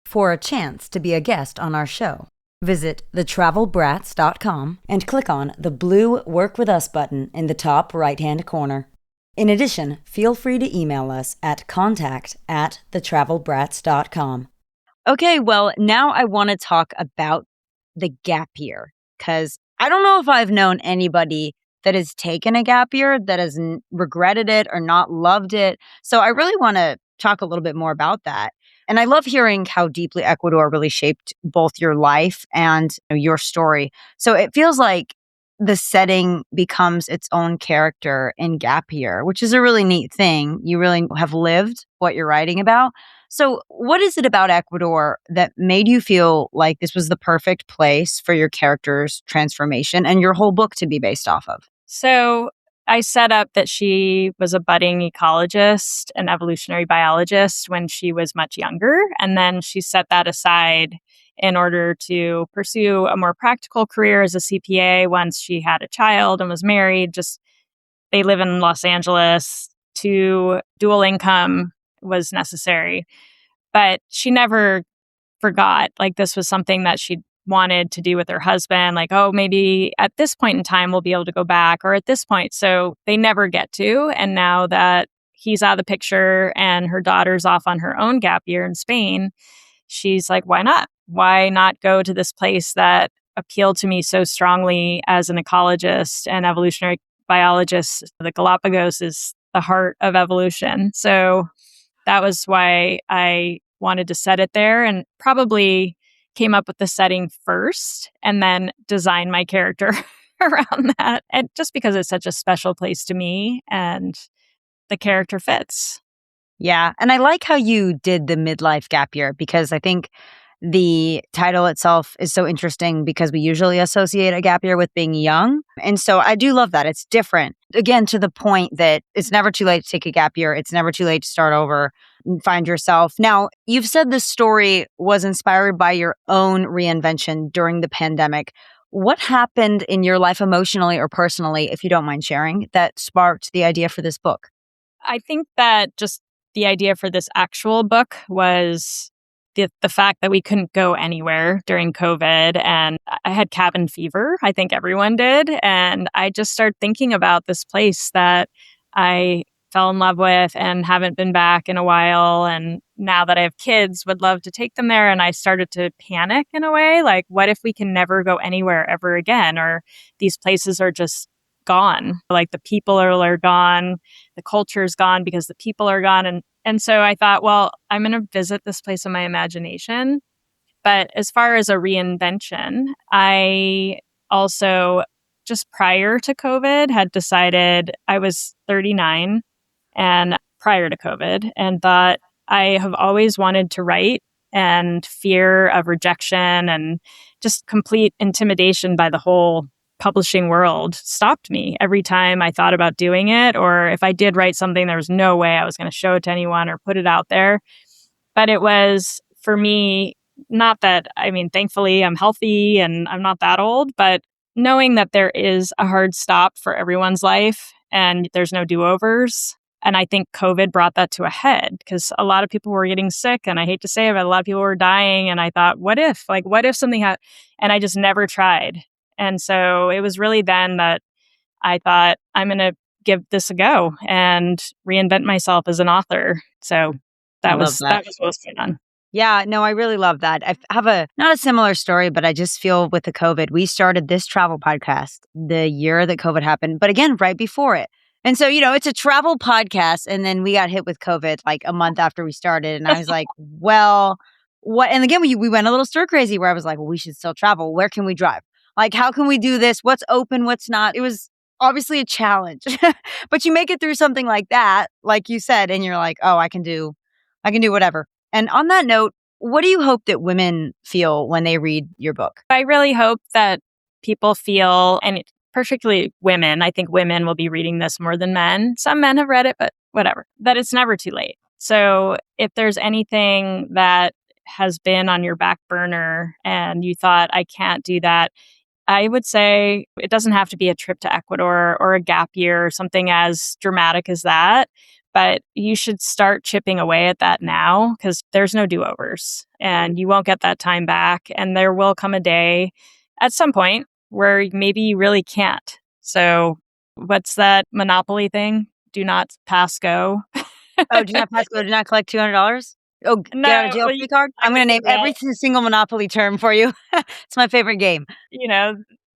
For a chance to be a guest on our show, visit thetravelbrats.com and click on the blue Work With Us button in the top right-hand corner. In addition, feel free to email us at contact@thetravelbrats.com. Okay, well, now I want to talk about the gap year, because I don't know if I've known anybody that has taken a gap year that has regretted it or not loved it. So I really want to talk a little bit more about that. And I love hearing how deeply Ecuador really shaped both your life and your story. So it feels like the setting becomes its own character in gap year, which is a really neat thing. You really have lived what you're writing about. So what is it about Ecuador that made you feel like this was the perfect place for your character's transformation and your whole book to be based off of? So I set up that she was a budding ecologist and evolutionary biologist when she was much younger. And then she set that aside in order to pursue a more practical career as a CPA once she had a child and was married. Just they live in Los Angeles. To dual income was necessary. But she never forgot. Like, this was something that she wanted to do with her husband. Like, oh, maybe at this point in time, we'll be able to go back, or at this point. So they never get to. And now that he's out of the picture and her daughter's off on her own gap year in Spain, she's like, why not? Why not go to this place that appealed to me so strongly as an ecologist and evolutionary biologist? The Galapagos is the heart of evolution. So that was why I wanted to set it there, and probably came up with the setting first and then design my character around that. And just because it's such a special place to me and the character fits. Yeah. And I like how you did the midlife gap year, because I think the title itself is so interesting, because we usually associate a gap year with being young. And so I do love that. It's different. Again, to the point that it's never too late to take a gap year. It's never too late to start over and find yourself. Now, you've said this story was inspired by your own reinvention during the pandemic. What happened in your life emotionally or personally, if you don't mind sharing, that sparked the idea for this book? I think that just the idea for this actual book was the fact that we couldn't go anywhere during COVID, and I had cabin fever. I think everyone did. And I just started thinking about this place that I fell in love with and haven't been back in a while. And now that I have kids, would love to take them there. And I started to panic in a way, like, what if we can never go anywhere ever again? Or these places are just gone. Like, the people are gone, the culture is gone because the people are gone. And so I thought, well, I'm going to visit this place in my imagination. But as far as a reinvention, I also, just prior to COVID, had decided, I was 39 and prior to COVID, and thought, I have always wanted to write, and fear of rejection and just complete intimidation by the whole publishing world stopped me every time I thought about doing it. Or if I did write something, there was no way I was going to show it to anyone or put it out there. But it was, for me, not that, I mean, thankfully I'm healthy and I'm not that old, but knowing that there is a hard stop for everyone's life and there's no do-overs. And I think COVID brought that to a head, because a lot of people were getting sick, and I hate to say it, but a lot of people were dying. And I thought, what if something happened? And I just never tried. And so it was really then that I thought, I'm going to give this a go and reinvent myself as an author. So that was what was going on. Yeah, no, I really love that. I have not a similar story, but I just feel with the COVID, we started this travel podcast the year that COVID happened, but again, right before it. And so, it's a travel podcast. And then we got hit with COVID like a month after we started. And I was like, well, what? And again, we went a little stir crazy, where I was like, well, we should still travel. Where can we drive? Like, how can we do this? What's open? What's not? It was obviously a challenge, but you make it through something like that, like you said, and you're like, oh, I can do whatever. And on that note, what do you hope that women feel when they read your book? I really hope that people feel, and particularly women, I think women will be reading this more than men. Some men have read it, but whatever, that it's never too late. So if there's anything that has been on your back burner and you thought, I can't do that, I would say it doesn't have to be a trip to Ecuador or a gap year or something as dramatic as that. But you should start chipping away at that now, because there's no do-overs and you won't get that time back. And there will come a day at some point where maybe you really can't. So what's that Monopoly thing? Do not pass go. Oh, do not pass go. Do not collect $200. Oh, get out of jail free card. I'm going to name every single Monopoly term for you. It's my favorite game.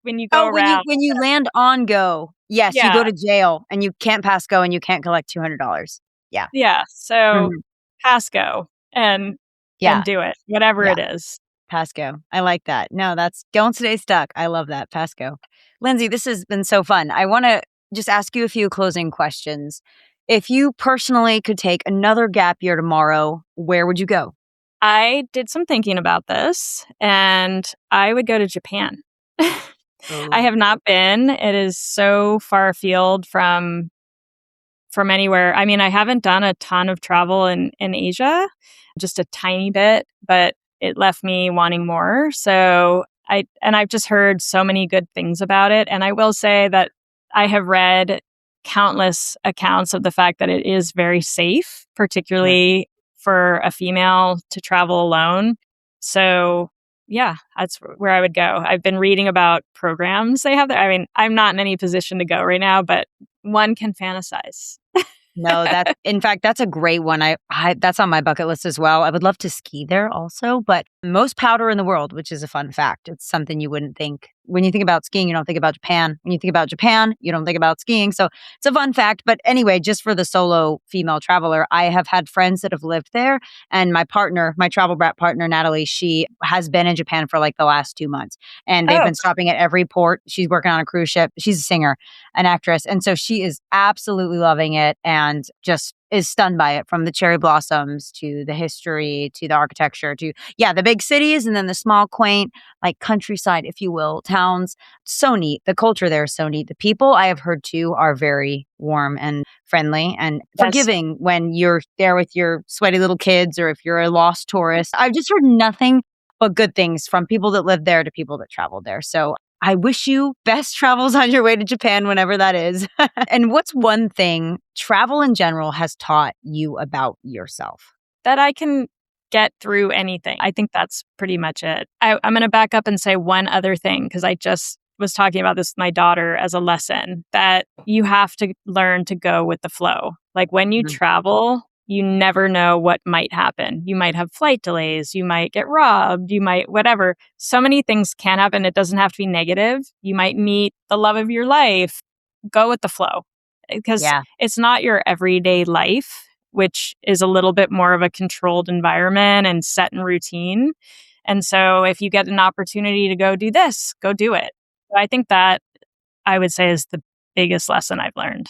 When you go around. When you land on go, yes, you go to jail and you can't pass go and you can't collect $200. Yeah. Yeah. So pass go and do it, whatever it is. Pass go. I like that. No, don't stay stuck. I love that. Pass go. Lindsey, this has been so fun. I want to just ask you a few closing questions. If you personally could take another gap year tomorrow, where would you go? I did some thinking about this, and I would go to Japan. I have not been. It is so far afield from anywhere. I mean, I haven't done a ton of travel in Asia, just a tiny bit, but it left me wanting more. So I've just heard so many good things about it. And I will say that I have read countless accounts of the fact that it is very safe, particularly for a female to travel alone. So yeah, that's where I would go. I've been reading about programs they have there. I mean, I'm not in any position to go right now, but one can fantasize. No, in fact, that's a great one. That's on my bucket list as well. I would love to ski there also, but most powder in the world, which is a fun fact. It's something you wouldn't think. When you think about skiing, you don't think about Japan. When you think about Japan, you don't think about skiing. So it's a fun fact. But anyway, just for the solo female traveler, I have had friends that have lived there. And my partner, my travel brat partner, Natalie, she has been in Japan for like the last 2 months. And they've been stopping at every port. She's working on a cruise ship. She's a singer, an actress. And so she is absolutely loving it and just is stunned by it, from the cherry blossoms to the history to the architecture to, the big cities and then the small, quaint, like countryside, if you will, towns. So neat. The culture there is so neat. The people, I have heard too, are very warm and friendly and forgiving when you're there with your sweaty little kids or if you're a lost tourist. I've just heard nothing but good things from people that live there to people that travel there. So I wish you best travels on your way to Japan, whenever that is. And what's one thing travel in general has taught you about yourself? That I can get through anything. I think that's pretty much it. I'm going to back up and say one other thing, because I just was talking about this with my daughter as a lesson, that you have to learn to go with the flow. Like when you travel, you never know what might happen. You might have flight delays. You might get robbed. You might whatever. So many things can happen. It doesn't have to be negative. You might meet the love of your life. Go with the flow, because it's not your everyday life, which is a little bit more of a controlled environment and set and routine. And so if you get an opportunity to go do this, go do it. So I think that I would say is the biggest lesson I've learned.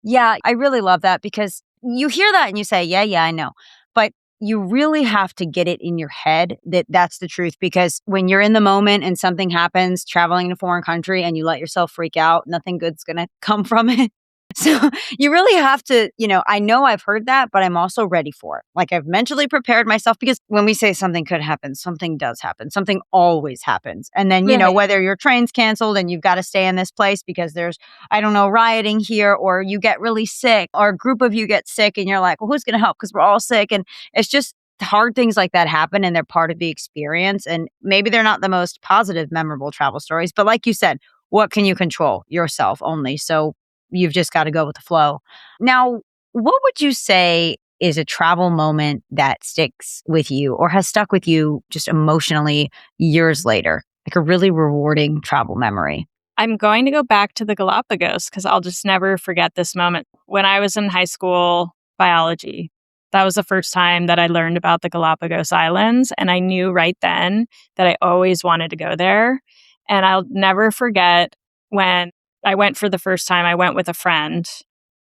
Yeah, I really love that, because you hear that and you say, yeah, I know. But you really have to get it in your head that that's the truth, because when you're in the moment and something happens traveling in a foreign country and you let yourself freak out, nothing good's going to come from it. So you really have to, I know I've heard that, but I'm also ready for it. Like I've mentally prepared myself, because when we say something could happen, something does happen. Something always happens. And then, whether your train's canceled and you've got to stay in this place because there's, I don't know, rioting here, or you get really sick, or a group of you get sick and you're like, well, who's going to help? Because we're all sick. And it's just hard things like that happen, and they're part of the experience. And maybe they're not the most positive, memorable travel stories. But like you said, what can you control? Yourself only. So you've just got to go with the flow. Now, what would you say is a travel moment that sticks with you or has stuck with you just emotionally years later, like a really rewarding travel memory? I'm going to go back to the Galapagos because I'll just never forget this moment. When I was in high school biology, that was the first time that I learned about the Galapagos Islands. And I knew right then that I always wanted to go there. And I'll never forget when I went for the first time. I went with a friend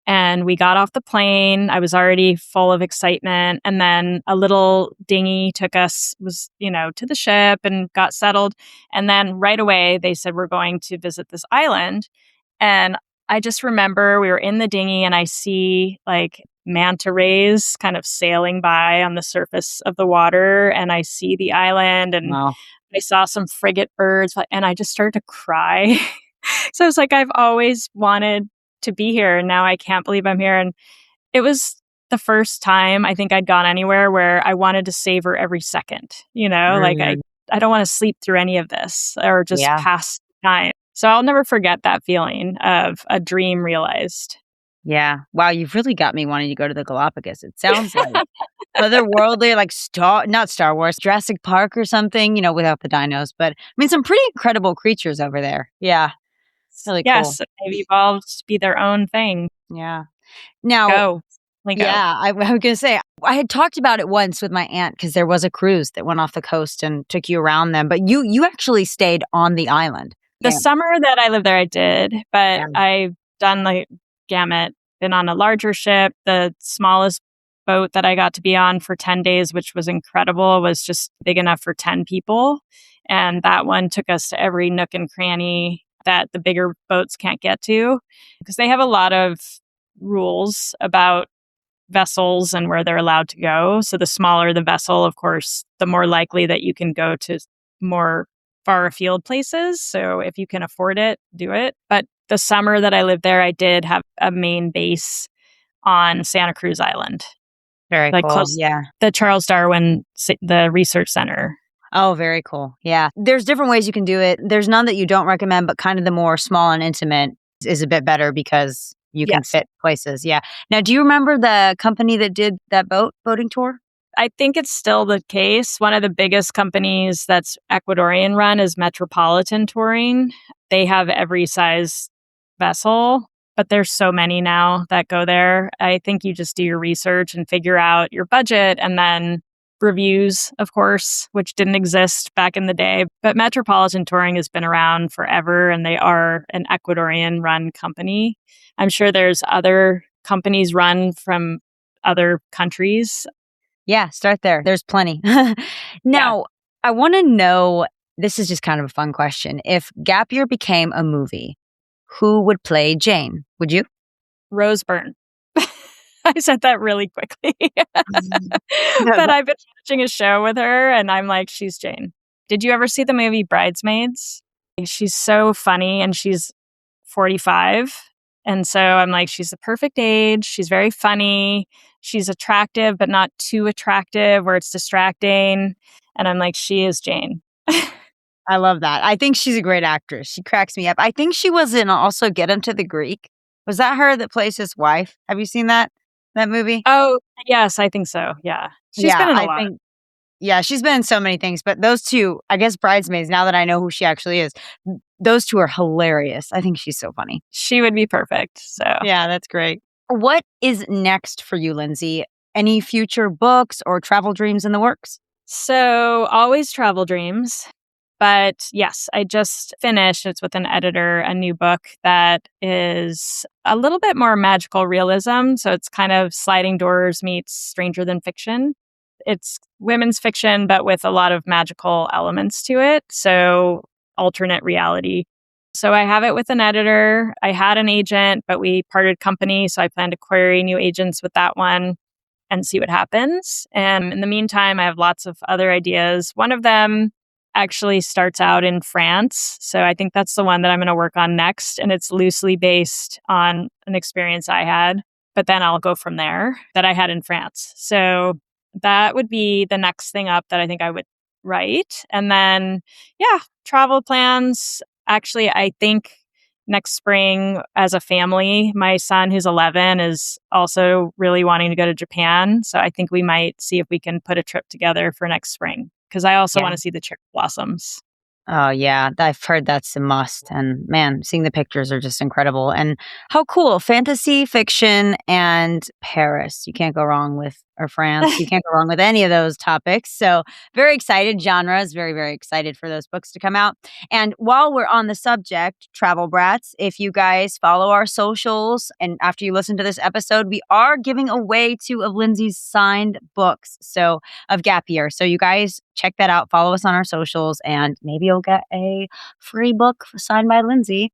and we got off the plane. I was already full of excitement. And then a little dinghy took us, to the ship and got settled. And then right away, they said, we're going to visit this island. And I just remember we were in the dinghy and I see like manta rays kind of sailing by on the surface of the water. And I see the island and I saw some frigate birds and I just started to cry. So I was like, I've always wanted to be here and now I can't believe I'm here. And it was the first time I think I'd gone anywhere where I wanted to savor every second, like I don't want to sleep through any of this or just pass time. So I'll never forget that feeling of a dream realized. Yeah. Wow, you've really got me wanting to go to the Galapagos. It sounds like otherworldly, like not Star Wars, Jurassic Park or something, without the dinos. But I mean, some pretty incredible creatures over there. Yeah. Really cool. Yes, they've evolved to be their own thing. Yeah. Now, go. I was going to say, I had talked about it once with my aunt because there was a cruise that went off the coast and took you around them. But you actually stayed on the island. The summer that I lived there, I did. But I've done the gamut, been on a larger ship. The smallest boat that I got to be on for 10 days, which was incredible, was just big enough for 10 people. And that one took us to every nook and cranny that the bigger boats can't get to, because they have a lot of rules about vessels and where they're allowed to go. So the smaller the vessel, of course, the more likely that you can go to more far afield places. So if you can afford it, do it. But the summer that I lived there, I did have a main base on Santa Cruz Island, Very like cool. close Yeah. the Charles Darwin, the research center. Oh, very cool. Yeah. There's different ways you can do it. There's none that you don't recommend, but kind of the more small and intimate is a bit better because you can Yes. fit places. Yeah. Now, do you remember the company that did that boating tour? I think it's still the case. One of the biggest companies that's Ecuadorian run is Metropolitan Touring. They have every size vessel, but there's so many now that go there. I think you just do your research and figure out your budget, and then reviews, of course, which didn't exist back in the day. But Metropolitan Touring has been around forever, and they are an Ecuadorian run company. I'm sure there's other companies run from other countries. Yeah, start there. There's plenty. Now, I want to know, this is just kind of a fun question. If Gap Year became a movie, who would play Jane? Would you? Rose Byrne. I said that really quickly. But I've been watching a show with her and I'm like, she's Jane. Did you ever see the movie Bridesmaids? She's so funny and she's 45. And so I'm like, she's the perfect age. She's very funny. She's attractive, but not too attractive where it's distracting. And I'm like, she is Jane. I love that. I think she's a great actress. She cracks me up. I think she was in also Get Him to the Greek. Was that her that plays his wife? Have you seen that movie? Oh, yes, I think so. Yeah. She's been in a lot. Yeah, she's been in so many things, but those two, I guess Bridesmaids, now that I know who she actually is, those two are hilarious. I think she's so funny. She would be perfect. So yeah, that's great. What is next for you, Lindsey? Any future books or travel dreams in the works? So always travel dreams. But yes, I just finished, it's with an editor, a new book that is a little bit more magical realism. So it's kind of sliding doors meets Stranger Than Fiction. It's women's fiction, but with a lot of magical elements to it. So alternate reality. So I have it with an editor. I had an agent, but we parted company. So I plan to query new agents with that one and see what happens. And in the meantime, I have lots of other ideas. One of them actually starts out in France. So I think that's the one that I'm going to work on next. And it's loosely based on an experience I had, but then I'll go from there that I had in France. So that would be the next thing up that I think I would write. And then, yeah, travel plans. Actually, I think next spring as a family, my son who's 11 is also really wanting to go to Japan. So I think we might see if we can put a trip together for next spring because I also want to see the cherry blossoms. Oh, yeah. I've heard that's a must. And man, seeing the pictures are just incredible. And how cool. Fantasy, fiction, and Paris. You can't go wrong with, or France. You can't go wrong with any of those topics. So very excited. Genres, very, very excited for those books to come out. And while we're on the subject, Travel Brats, if you guys follow our socials and after you listen to this episode, we are giving away 2 of Lindsey's signed books. So of Gap Year. So you guys check that out. Follow us on our socials and maybe you'll get a free book signed by Lindsey.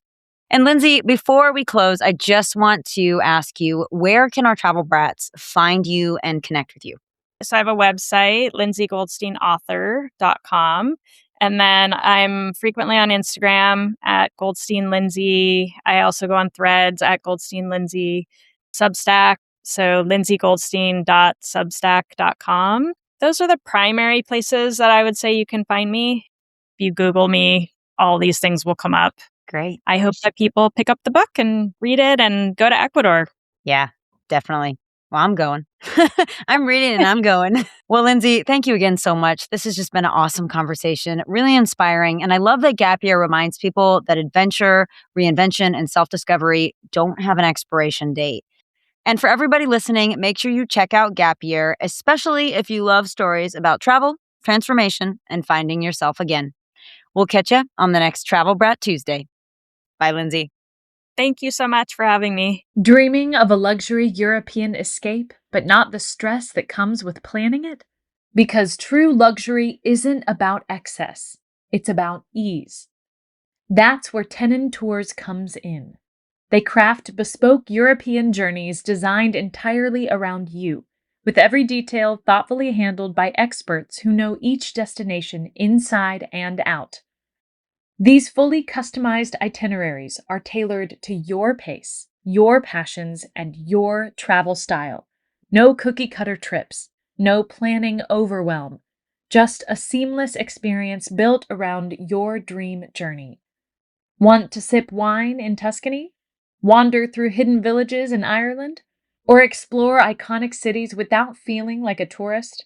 And Lindsey, before we close, I just want to ask you, where can our travel brats find you and connect with you? So I have a website, lindseygoldsteinauthor.com. And then I'm frequently on Instagram at Goldstein Lindsey. I also go on Threads at Goldstein Lindsey. Substack, so lindseygoldstein.substack.com. Those are the primary places that I would say you can find me. If you Google me, all these things will come up. Great. I hope that people pick up the book and read it and go to Ecuador. Yeah, definitely. Well, I'm going. I'm reading and I'm going. Well, Lindsey, thank you again so much. This has just been an awesome conversation, really inspiring. And I love that Gap Year reminds people that adventure, reinvention, and self-discovery don't have an expiration date. And for everybody listening, make sure you check out Gap Year, especially if you love stories about travel, transformation, and finding yourself again. We'll catch you on the next Travel Brat Tuesday. Bye, Lindsey. Thank you so much for having me. Dreaming of a luxury European escape, but not the stress that comes with planning it? Because true luxury isn't about excess, it's about ease. That's where Tenon Tours comes in. They craft bespoke European journeys designed entirely around you, with every detail thoughtfully handled by experts who know each destination inside and out. These fully customized itineraries are tailored to your pace, your passions, and your travel style. No cookie-cutter trips, no planning overwhelm, just a seamless experience built around your dream journey. Want to sip wine in Tuscany? Wander through hidden villages in Ireland? Or explore iconic cities without feeling like a tourist?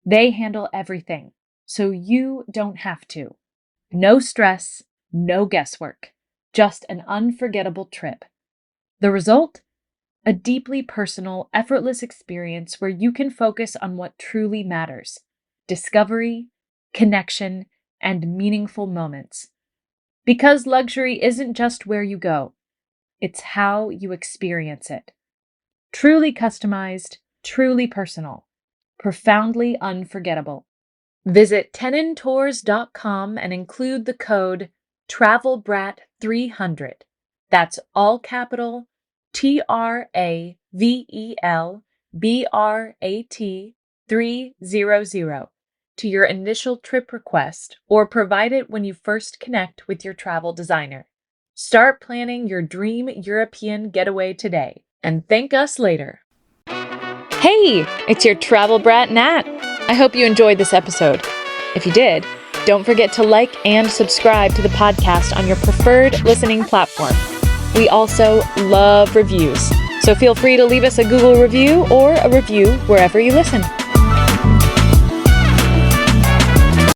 They handle everything, so you don't have to. No stress, no guesswork, just an unforgettable trip. The result? A deeply personal, effortless experience where you can focus on what truly matters: discovery, connection, and meaningful moments. Because luxury isn't just where you go, it's how you experience it. Truly customized, truly personal, profoundly unforgettable. Visit tenontours.com and include the code TravelBrat300. That's all capital TravelBrat 300 to your initial trip request, or provide it when you first connect with your travel designer. Start planning your dream European getaway today and thank us later. Hey, it's your Travel Brat Nat. I hope you enjoyed this episode. If you did, don't forget to like and subscribe to the podcast on your preferred listening platform. We also love reviews, so feel free to leave us a Google review or a review wherever you listen.